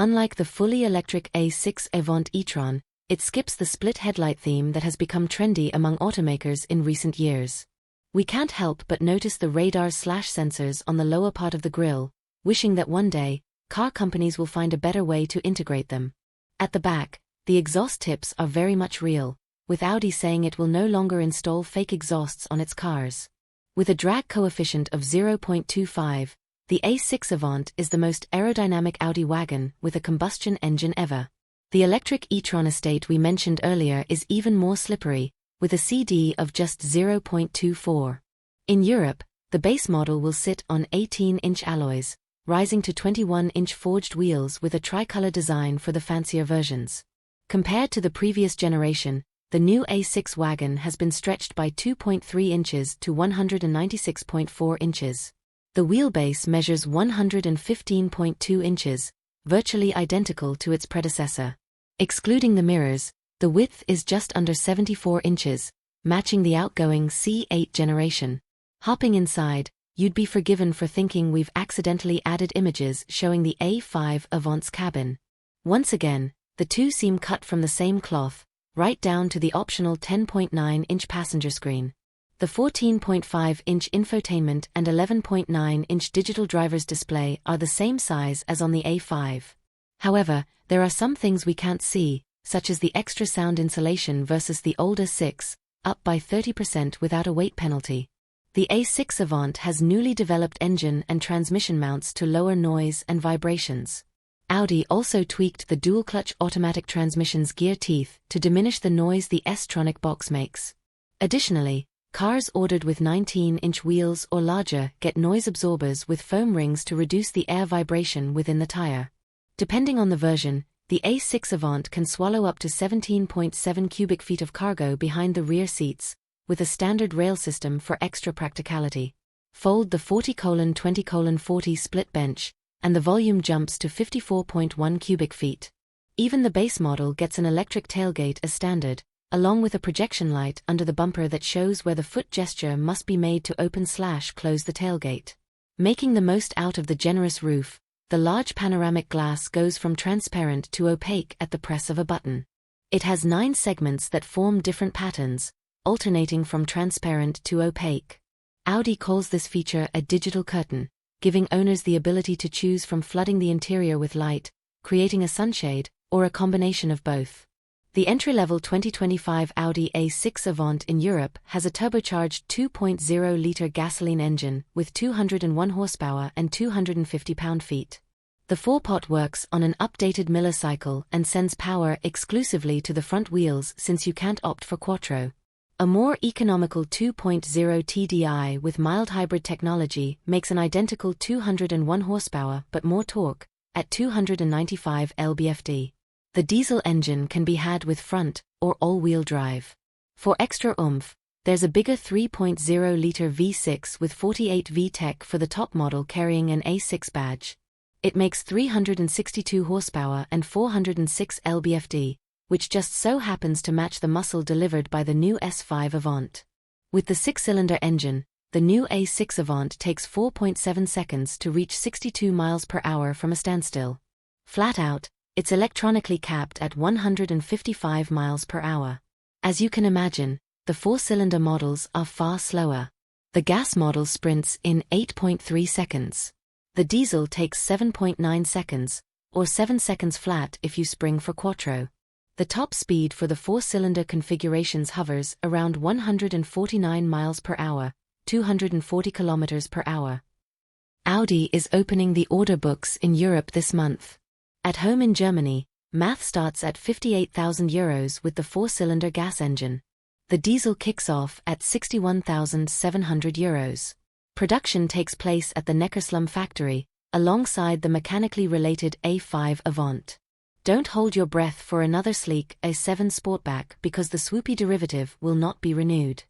Unlike the fully electric A6 Avant E-Tron, it skips the split headlight theme that has become trendy among automakers in recent years. We can't help but notice the radars/sensors on the lower part of the grille, wishing that one day, car companies will find a better way to integrate them. At the back, the exhaust tips are very much real, with Audi saying it will no longer install fake exhausts on its cars. With a drag coefficient of 0.25, the A6 Avant is the most aerodynamic Audi wagon with a combustion engine ever. The electric e-tron estate we mentioned earlier is even more slippery, with a CD of just 0.24. In Europe, the base model will sit on 18-inch alloys, rising to 21-inch forged wheels with a tricolor design for the fancier versions. Compared to the previous generation, the new A6 wagon has been stretched by 2.3 inches to 196.4 inches. The wheelbase measures 115.2 inches, virtually identical to its predecessor. Excluding the mirrors, the width is just under 74 inches, matching the outgoing C8 generation. Hopping inside, you'd be forgiven for thinking we've accidentally added images showing the A5 Avant's cabin. Once again, the two seem cut from the same cloth, right down to the optional 10.9-inch passenger screen. The 14.5-inch infotainment and 11.9-inch digital driver's display are the same size as on the A5. However, there are some things we can't see, such as the extra sound insulation versus the older 6, up by 30% without a weight penalty. The A6 Avant has newly developed engine and transmission mounts to lower noise and vibrations. Audi also tweaked the dual-clutch automatic transmission's gear teeth to diminish the noise the S-tronic box makes. Additionally, cars ordered with 19-inch wheels or larger get noise absorbers with foam rings to reduce the air vibration within the tire. Depending on the version, the A6 Avant can swallow up to 17.7 cubic feet of cargo behind the rear seats, with a standard rail system for extra practicality. Fold the 40:20:40 split bench, and the volume jumps to 54.1 cubic feet. Even the base model gets an electric tailgate as standard, along with a projection light under the bumper that shows where the foot gesture must be made to open/close the tailgate. Making the most out of the generous roof, the large panoramic glass goes from transparent to opaque at the press of a button. It has 9 segments that form different patterns, alternating from transparent to opaque. Audi calls this feature a digital curtain, giving owners the ability to choose from flooding the interior with light, creating a sunshade, or a combination of both. The entry-level 2025 Audi A6 Avant in Europe has a turbocharged 2.0-liter gasoline engine with 201 horsepower and 250 pound-feet. The 4-pot works on an updated Miller cycle and sends power exclusively to the front wheels since you can't opt for Quattro. A more economical 2.0 TDI with mild hybrid technology makes an identical 201 horsepower but more torque, at 295 lb-ft. The diesel engine can be had with front or all-wheel drive. For extra oomph, there's a bigger 3.0-liter V6 with 48 VTEC for the top model carrying an A6 badge. It makes 362 horsepower and 406 lb-ft, which just so happens to match the muscle delivered by the new S5 Avant. With the 6-cylinder engine, the new A6 Avant takes 4.7 seconds to reach 62 miles per hour from a standstill. Flat out, it's electronically capped at 155 miles per hour. As you can imagine, the 4-cylinder models are far slower. The gas model sprints in 8.3 seconds. The diesel takes 7.9 seconds, or 7 seconds flat if you spring for Quattro. The top speed for the 4-cylinder configurations hovers around 149 miles per hour, 240 kilometers per hour. Audi is opening the order books in Europe this month. At home in Germany, math starts at €58,000 with the 4-cylinder gas engine. The diesel kicks off at €61,700. Production takes place at the Neckarsulm factory, alongside the mechanically related A5 Avant. Don't hold your breath for another sleek A7 Sportback because the swoopy derivative will not be renewed.